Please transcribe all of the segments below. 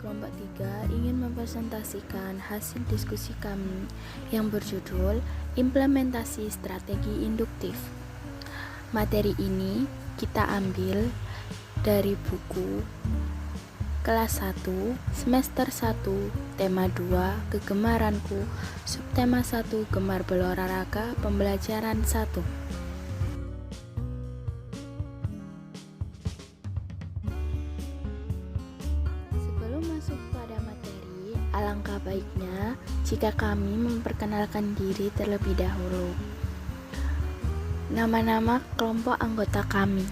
kelompok 3 ingin mempresentasikan hasil diskusi kami yang berjudul Implementasi Strategi Induktif. Materi ini kita ambil dari buku kelas 1, semester 1, tema 2, kegemaranku, subtema 1, gemar berolahraga, pembelajaran 1. Alangkah baiknya jika kami memperkenalkan diri terlebih dahulu. Nama-nama kelompok anggota kami.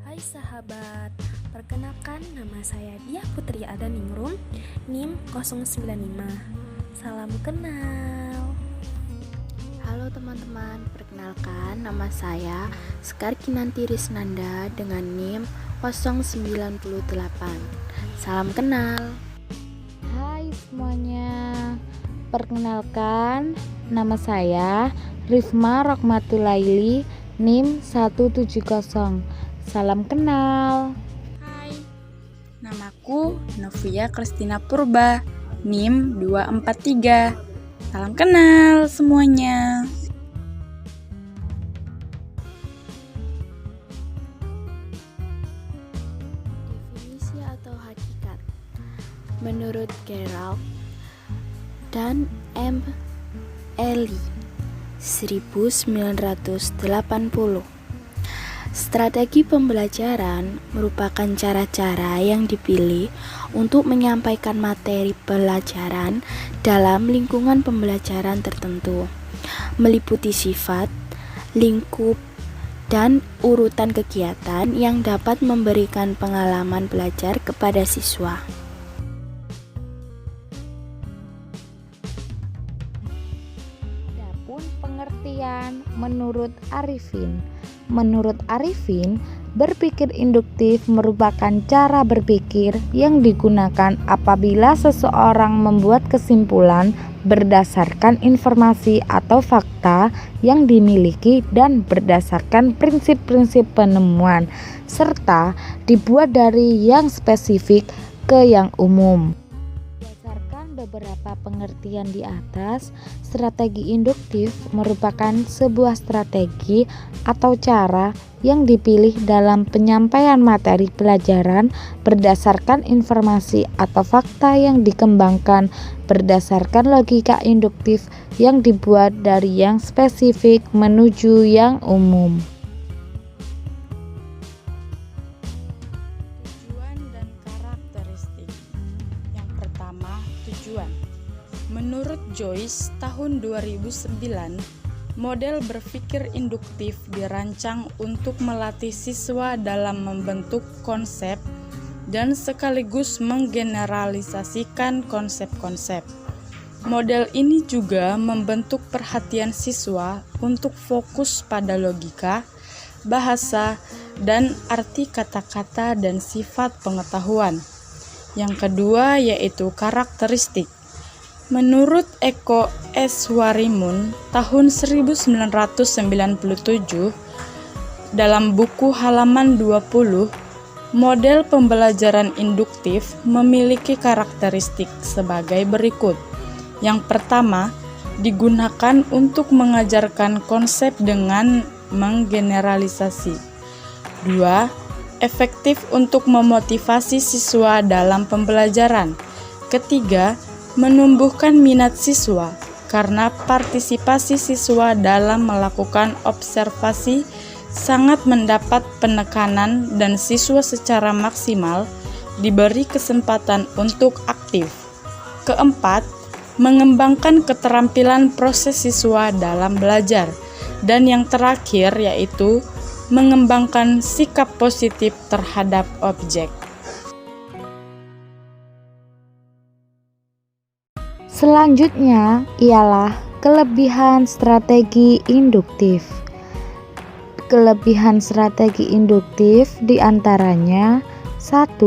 Hai sahabat, perkenalkan nama saya Diah Putri Adaningrum, NIM 095. Salam kenal. Halo teman-teman, perkenalkan nama saya Sekar Kinanti Risnanda dengan NIM 098. Salam kenal. Hai semuanya, perkenalkan nama saya Rifma Rokmatulaili, NIM 170. Salam kenal. Hai, namaku Novia Kristina Purba, NIM 243. Salam kenal semuanya. Definisi atau hakikat. Menurut Gerald dan M. Ely 1980, strategi pembelajaran merupakan cara-cara yang dipilih untuk menyampaikan materi pelajaran dalam lingkungan pembelajaran tertentu, meliputi sifat, lingkup, dan urutan kegiatan yang dapat memberikan pengalaman belajar kepada siswa. Adapun pengertian menurut Arifin, berpikir induktif merupakan cara berpikir yang digunakan apabila seseorang membuat kesimpulan berdasarkan informasi atau fakta yang dimiliki dan berdasarkan prinsip-prinsip penemuan, serta dibuat dari yang spesifik ke yang umum. Berdasarkan beberapa pengertian di atas, strategi induktif merupakan sebuah strategi atau cara yang dipilih dalam penyampaian materi pelajaran berdasarkan informasi atau fakta yang dikembangkan berdasarkan logika induktif yang dibuat dari yang spesifik menuju yang umum. Tujuan dan karakteristik. Yang pertama, tujuan. Menurut Joyce tahun 2009, model berpikir induktif dirancang untuk melatih siswa dalam membentuk konsep dan sekaligus menggeneralisasikan konsep-konsep. Model ini juga membentuk perhatian siswa untuk fokus pada logika, bahasa, dan arti kata-kata dan sifat pengetahuan. Yang kedua yaitu karakteristik. Menurut Eko Eswarimun tahun 1997, dalam buku halaman 20, model pembelajaran induktif memiliki karakteristik sebagai berikut. Yang pertama, digunakan untuk mengajarkan konsep dengan menggeneralisasi. 2. Efektif untuk memotivasi siswa dalam pembelajaran. Ketiga, menumbuhkan minat siswa karena partisipasi siswa dalam melakukan observasi sangat mendapat penekanan dan siswa secara maksimal diberi kesempatan untuk aktif. Keempat, mengembangkan keterampilan proses siswa dalam belajar. Dan yang terakhir yaitu mengembangkan sikap positif terhadap objek. Selanjutnya ialah kelebihan strategi induktif. Kelebihan strategi induktif diantaranya 1.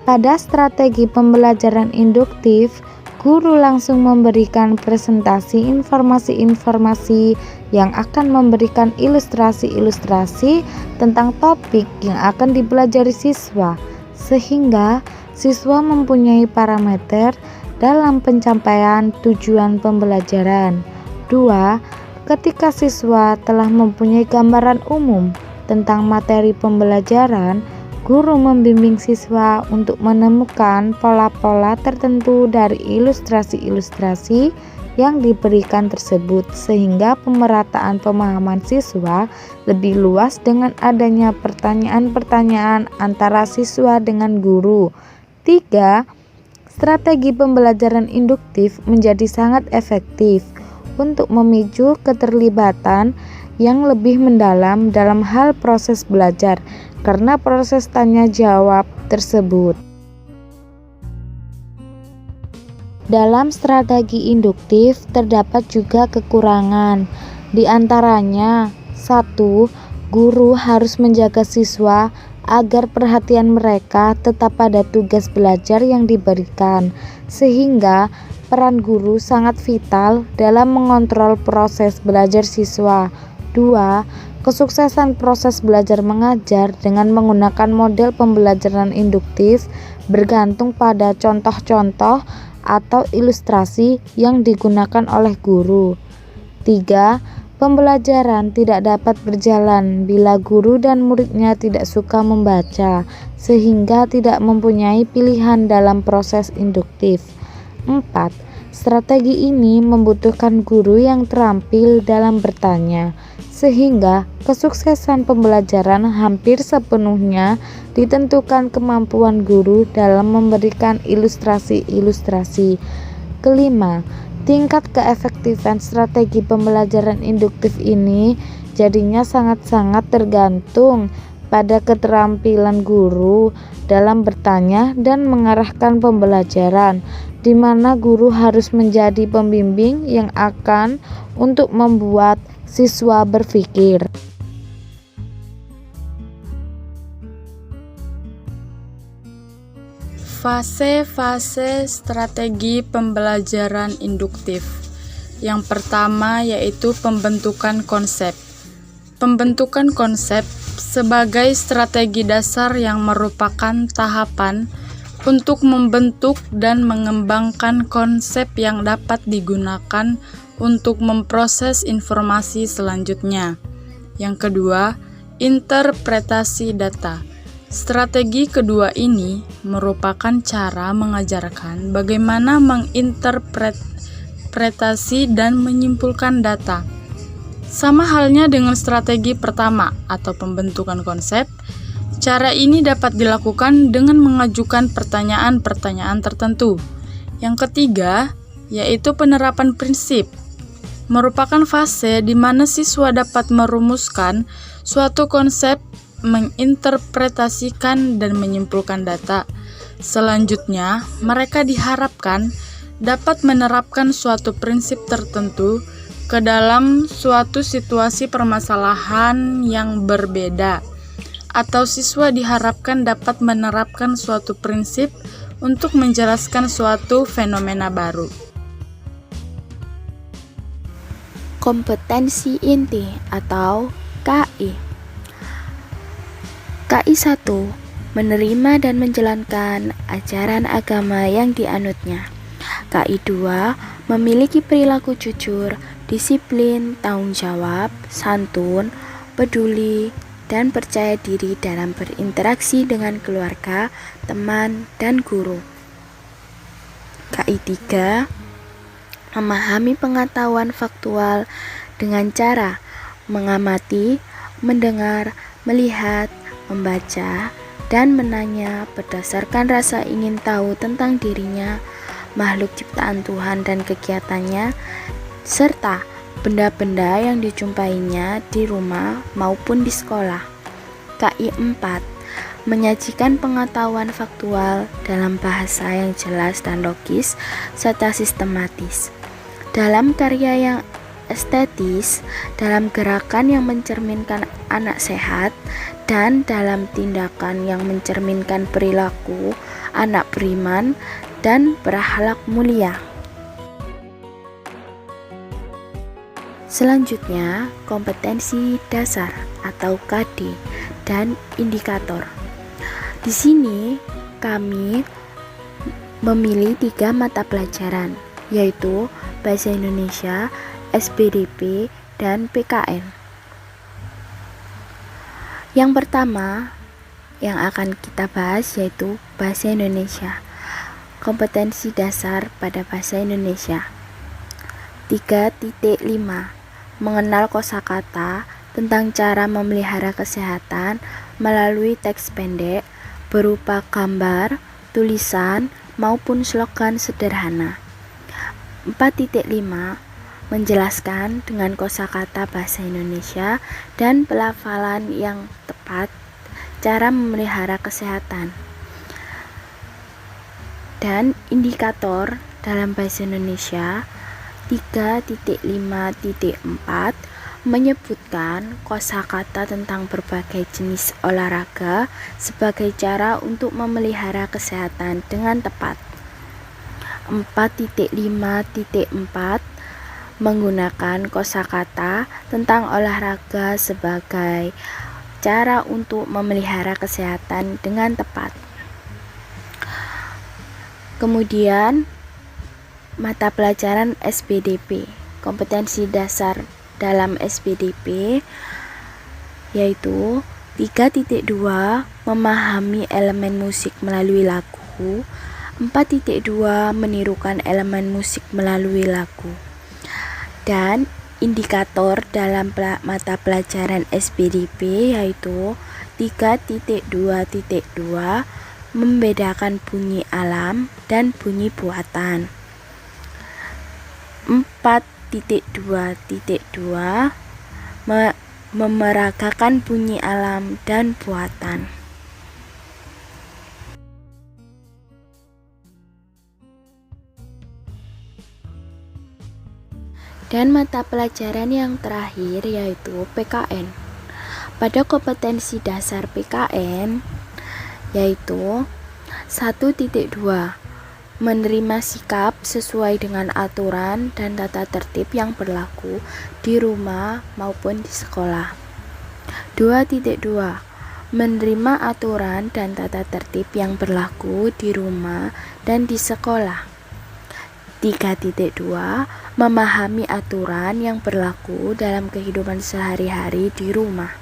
Pada strategi pembelajaran induktif, guru langsung memberikan presentasi informasi-informasi yang akan memberikan ilustrasi-ilustrasi tentang topik yang akan dipelajari siswa, sehingga siswa mempunyai parameter dalam pencapaian tujuan pembelajaran. 2. Ketika siswa telah mempunyai gambaran umum tentang materi pembelajaran, guru membimbing siswa untuk menemukan pola-pola tertentu dari ilustrasi-ilustrasi yang diberikan tersebut, sehingga pemerataan pemahaman siswa lebih luas dengan adanya pertanyaan-pertanyaan antara siswa dengan guru. 3. Strategi pembelajaran induktif menjadi sangat efektif untuk memicu keterlibatan yang lebih mendalam dalam hal proses belajar karena proses tanya jawab tersebut. Dalam strategi induktif terdapat juga kekurangan. Di antaranya, 1. Guru harus menjaga siswa agar perhatian mereka tetap pada tugas belajar yang diberikan, sehingga peran guru sangat vital dalam mengontrol proses belajar siswa. 2. Kesuksesan proses belajar mengajar dengan menggunakan model pembelajaran induktif bergantung pada contoh-contoh atau ilustrasi yang digunakan oleh guru. 3. Pembelajaran tidak dapat berjalan bila guru dan muridnya tidak suka membaca, sehingga tidak mempunyai pilihan dalam proses induktif. 4. Strategi ini membutuhkan guru yang terampil dalam bertanya, sehingga kesuksesan pembelajaran hampir sepenuhnya ditentukan kemampuan guru dalam memberikan ilustrasi-ilustrasi. 5. Tingkat keefektifan strategi pembelajaran induktif ini jadinya sangat-sangat tergantung pada keterampilan guru dalam bertanya dan mengarahkan pembelajaran, di mana guru harus menjadi pembimbing yang akan untuk membuat siswa berpikir. Fase-fase strategi pembelajaran induktif. Yang pertama yaitu pembentukan konsep. Pembentukan konsep sebagai strategi dasar yang merupakan tahapan untuk membentuk dan mengembangkan konsep yang dapat digunakan untuk memproses informasi selanjutnya. Yang kedua, interpretasi data. Strategi kedua ini merupakan cara mengajarkan bagaimana menginterpretasi dan menyimpulkan data. Sama halnya dengan strategi pertama atau pembentukan konsep, cara ini dapat dilakukan dengan mengajukan pertanyaan-pertanyaan tertentu. Yang ketiga, yaitu penerapan prinsip. Merupakan fase di mana siswa dapat merumuskan suatu konsep, menginterpretasikan dan menyimpulkan data. Selanjutnya, mereka diharapkan dapat menerapkan suatu prinsip tertentu ke dalam suatu situasi permasalahan yang berbeda, atau siswa diharapkan dapat menerapkan suatu prinsip untuk menjelaskan suatu fenomena baru. Kompetensi inti atau KI. KI 1. Menerima dan menjalankan ajaran agama yang dianutnya. KI 2. Memiliki perilaku jujur, disiplin, tanggung jawab, santun, peduli, dan percaya diri dalam berinteraksi dengan keluarga, teman, dan guru. KI 3. Memahami pengetahuan faktual dengan cara mengamati, mendengar, melihat, membaca, dan menanya berdasarkan rasa ingin tahu tentang dirinya, makhluk ciptaan Tuhan dan kegiatannya, serta benda-benda yang dijumpainya di rumah maupun di sekolah. KI 4. Menyajikan pengetahuan faktual dalam bahasa yang jelas dan logis serta sistematis. Dalam karya yang estetis, dalam gerakan yang mencerminkan anak sehat, dan dalam tindakan yang mencerminkan perilaku anak beriman dan berakhlak mulia. Selanjutnya, kompetensi dasar atau KD dan indikator. Di sini kami memilih 3 mata pelajaran, yaitu Bahasa Indonesia, SPDP, dan PKN. Yang pertama yang akan kita bahas yaitu Bahasa Indonesia. Kompetensi dasar pada Bahasa Indonesia. 3.5 Mengenal kosakata tentang cara memelihara kesehatan melalui teks pendek berupa gambar, tulisan, maupun slogan sederhana. 4.5 Menjelaskan dengan kosakata Bahasa Indonesia dan pelafalan yang tepat cara memelihara kesehatan. Dan indikator dalam Bahasa Indonesia 3.5.4 menyebutkan kosakata tentang berbagai jenis olahraga sebagai cara untuk memelihara kesehatan dengan tepat. 4.5.4 menggunakan kosakata tentang olahraga sebagai cara untuk memelihara kesehatan dengan tepat. Kemudian mata pelajaran SPDP, kompetensi dasar dalam SPDP yaitu 3.2 memahami elemen musik melalui lagu, 4.2 menirukan elemen musik melalui lagu. Dan indikator dalam mata pelajaran SPDP yaitu 3.2.2 membedakan bunyi alam dan bunyi buatan. 4.2.2 memeragakan bunyi alam dan buatan. Dan mata pelajaran yang terakhir yaitu PKN. Pada kompetensi dasar PKN yaitu 1.2 menerima sikap sesuai dengan aturan dan tata tertib yang berlaku di rumah maupun di sekolah. 2.2 menerima aturan dan tata tertib yang berlaku di rumah dan di sekolah. 3.2 memahami aturan yang berlaku dalam kehidupan sehari-hari di rumah.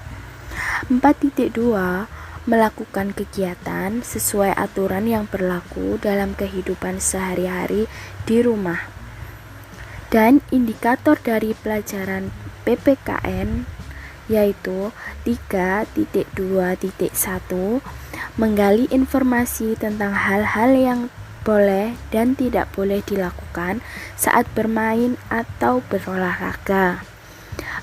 4.2 melakukan kegiatan sesuai aturan yang berlaku dalam kehidupan sehari-hari di rumah. Dan indikator dari pelajaran PPKN yaitu 3.2.1 menggali informasi tentang hal-hal yang boleh dan tidak boleh dilakukan saat bermain atau berolahraga.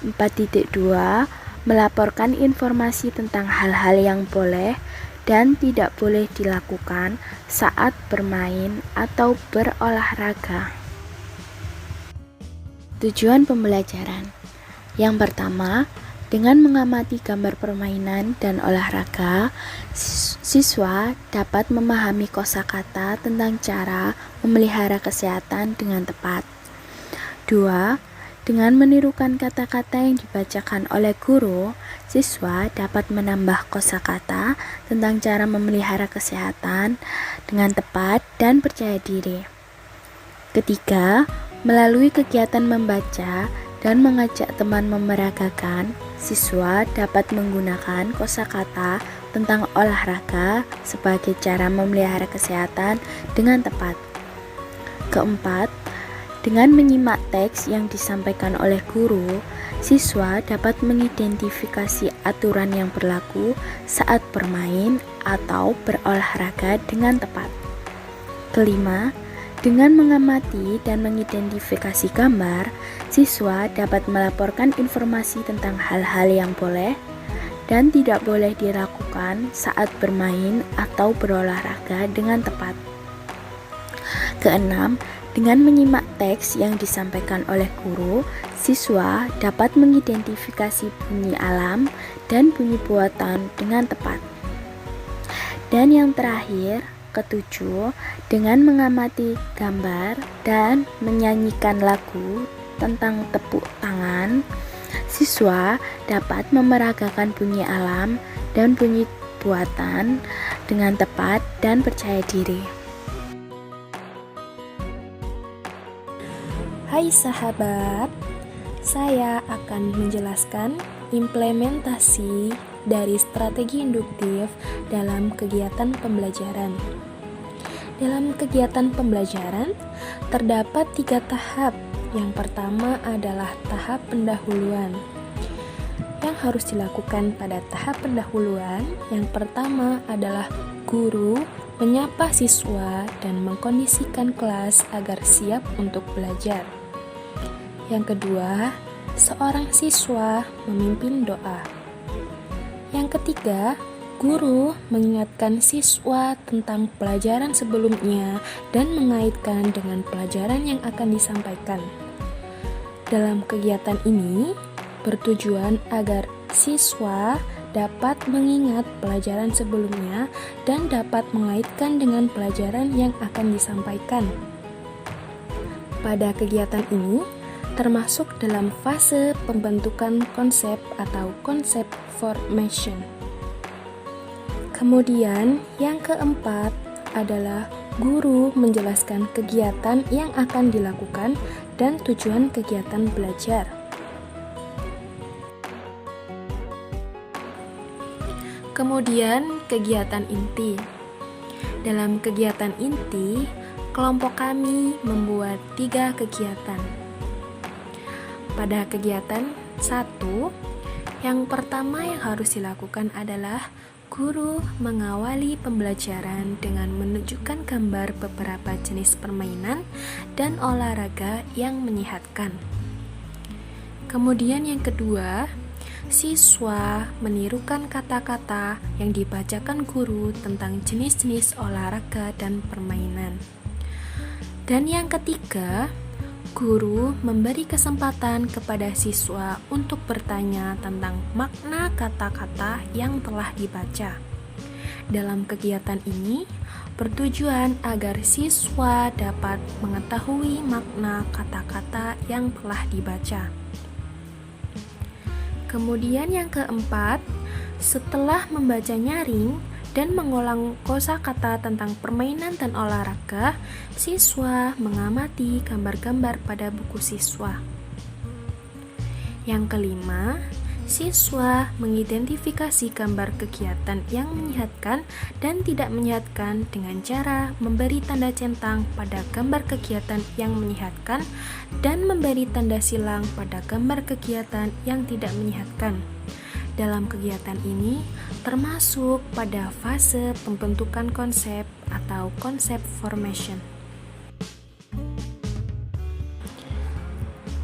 4.2 melaporkan informasi tentang hal-hal yang boleh dan tidak boleh dilakukan saat bermain atau berolahraga. Tujuan pembelajaran. Yang pertama, dengan mengamati gambar permainan dan olahraga, siswa dapat memahami kosakata tentang cara memelihara kesehatan dengan tepat. 2. Dengan menirukan kata-kata yang dibacakan oleh guru, siswa dapat menambah kosakata tentang cara memelihara kesehatan dengan tepat dan percaya diri. Ketiga, melalui kegiatan membaca dan mengajak teman memeragakan, siswa dapat menggunakan kosakata tentang olahraga sebagai cara memelihara kesehatan dengan tepat. Keempat, dengan menyimak teks yang disampaikan oleh guru, siswa dapat mengidentifikasi aturan yang berlaku saat bermain atau berolahraga dengan tepat. Kelima, dengan mengamati dan mengidentifikasi gambar, siswa dapat melaporkan informasi tentang hal-hal yang boleh dan tidak boleh dilakukan saat bermain atau berolahraga dengan tepat. Keenam, dengan menyimak teks yang disampaikan oleh guru, siswa dapat mengidentifikasi bunyi alam dan bunyi buatan dengan tepat. Dan yang terakhir, ketujuh, dengan mengamati gambar dan menyanyikan lagu tentang tepuk tangan, siswa dapat memeragakan bunyi alam dan bunyi buatan dengan tepat dan percaya diri. Hai sahabat, saya akan menjelaskan implementasi dari strategi induktif dalam kegiatan pembelajaran. Dalam kegiatan pembelajaran, terdapat 3 tahap. Yang pertama adalah tahap pendahuluan. Yang harus dilakukan pada tahap pendahuluan, yang pertama adalah guru menyapa siswa dan mengkondisikan kelas agar siap untuk belajar. Yang kedua, seorang siswa memimpin doa. Yang ketiga, guru mengingatkan siswa tentang pelajaran sebelumnya dan mengaitkan dengan pelajaran yang akan disampaikan. Dalam kegiatan ini, bertujuan agar siswa dapat mengingat pelajaran sebelumnya dan dapat mengaitkan dengan pelajaran yang akan disampaikan. Pada kegiatan ini, termasuk dalam fase pembentukan konsep atau konsep formation. Kemudian yang keempat adalah guru menjelaskan kegiatan yang akan dilakukan dan tujuan kegiatan belajar. Kemudian kegiatan inti. Dalam kegiatan inti, kelompok kami membuat 3 kegiatan. Pada kegiatan 1, yang pertama yang harus dilakukan adalah guru mengawali pembelajaran dengan menunjukkan gambar beberapa jenis permainan dan olahraga yang menyehatkan. Kemudian yang kedua, siswa menirukan kata-kata yang dibacakan guru tentang jenis-jenis olahraga dan permainan. Dan yang ketiga, guru memberi kesempatan kepada siswa untuk bertanya tentang makna kata-kata yang telah dibaca. Dalam kegiatan ini, bertujuan agar siswa dapat mengetahui makna kata-kata yang telah dibaca. Kemudian yang keempat, setelah membaca nyaring dan mengulang kosakata tentang permainan dan olahraga, siswa mengamati gambar-gambar pada buku siswa. Yang kelima, siswa mengidentifikasi gambar kegiatan yang menyehatkan dan tidak menyehatkan dengan cara memberi tanda centang pada gambar kegiatan yang menyehatkan dan memberi tanda silang pada gambar kegiatan yang tidak menyehatkan. Dalam kegiatan ini termasuk pada fase pembentukan konsep atau konsep formation.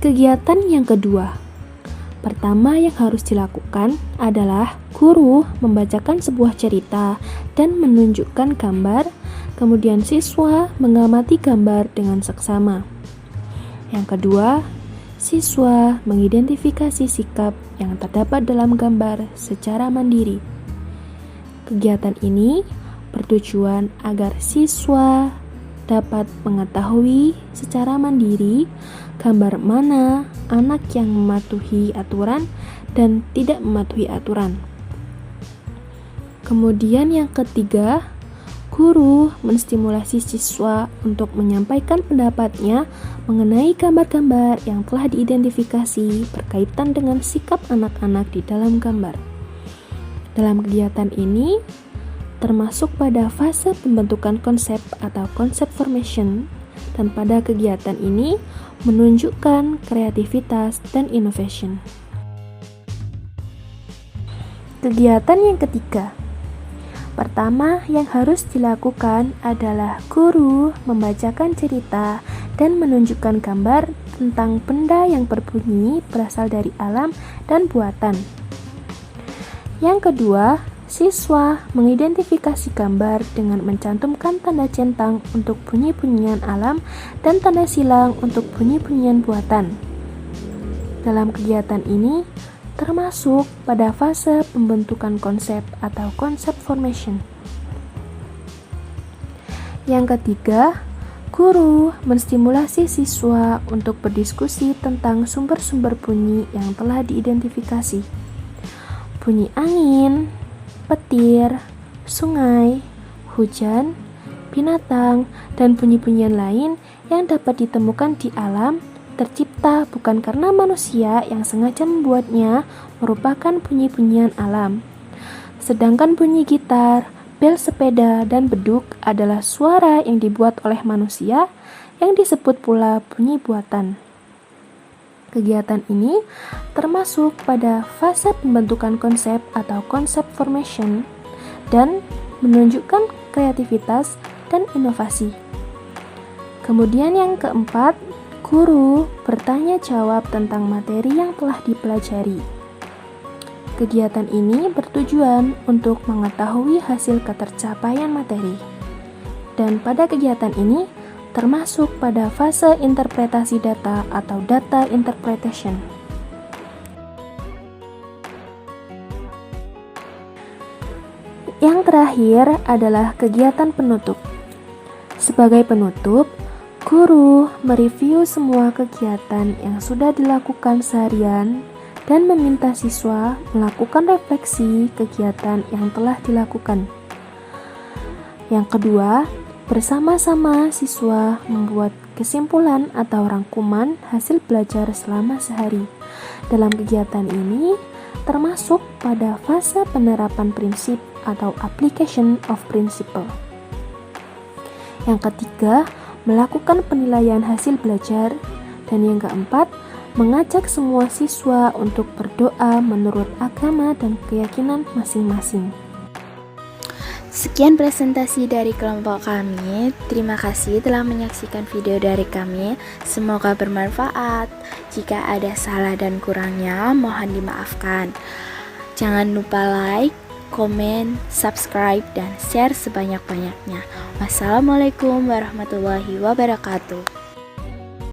Kegiatan yang kedua. Pertama yang harus dilakukan adalah guru membacakan sebuah cerita dan menunjukkan gambar, kemudian siswa mengamati gambar dengan seksama. Yang kedua, siswa mengidentifikasi sikap yang terdapat dalam gambar secara mandiri. Kegiatan ini bertujuan agar siswa dapat mengetahui secara mandiri gambar mana anak yang mematuhi aturan dan tidak mematuhi aturan. Kemudian yang ketiga, guru menstimulasi siswa untuk menyampaikan pendapatnya mengenai gambar-gambar yang telah diidentifikasi berkaitan dengan sikap anak-anak di dalam gambar. Dalam kegiatan ini, termasuk pada fase pembentukan konsep atau konsep formation, dan pada kegiatan ini menunjukkan kreativitas dan innovation. Kegiatan yang ketiga. Pertama yang harus dilakukan adalah guru membacakan cerita dan menunjukkan gambar tentang benda yang berbunyi berasal dari alam dan buatan. Yang kedua, siswa mengidentifikasi gambar dengan mencantumkan tanda centang untuk bunyi-bunyian alam dan tanda silang untuk bunyi-bunyian buatan. Dalam kegiatan ini, termasuk pada fase pembentukan konsep atau konsep formation. Yang ketiga, guru menstimulasi siswa untuk berdiskusi tentang sumber-sumber bunyi yang telah diidentifikasi. Bunyi angin, petir, sungai, hujan, binatang, dan bunyi-bunyian lain yang dapat ditemukan di alam tercipta bukan karena manusia yang sengaja membuatnya merupakan bunyi-bunyian alam. Sedangkan bunyi gitar, bel sepeda, dan beduk adalah suara yang dibuat oleh manusia yang disebut pula bunyi buatan. Kegiatan ini termasuk pada fase pembentukan konsep atau concept formation dan menunjukkan kreativitas dan inovasi. Kemudian yang keempat, guru bertanya jawab tentang materi yang telah dipelajari. Kegiatan ini bertujuan untuk mengetahui hasil ketercapaian materi. Dan pada kegiatan ini termasuk pada fase interpretasi data atau data interpretation. Yang terakhir adalah kegiatan penutup. Sebagai penutup, guru mereview semua kegiatan yang sudah dilakukan seharian dan meminta siswa melakukan refleksi kegiatan yang telah dilakukan. Yang kedua, bersama-sama siswa membuat kesimpulan atau rangkuman hasil belajar selama sehari. Dalam kegiatan ini termasuk pada fase penerapan prinsip atau application of principle. Yang ketiga, melakukan penilaian hasil belajar. Dan yang keempat, mengajak semua siswa untuk berdoa menurut agama dan keyakinan masing-masing. Sekian presentasi dari kelompok kami. Terima kasih telah menyaksikan video dari kami. Semoga bermanfaat. Jika ada salah dan kurangnya, mohon dimaafkan. Jangan lupa like, komen, subscribe, dan share sebanyak-banyaknya. Wassalamualaikum warahmatullahi wabarakatuh.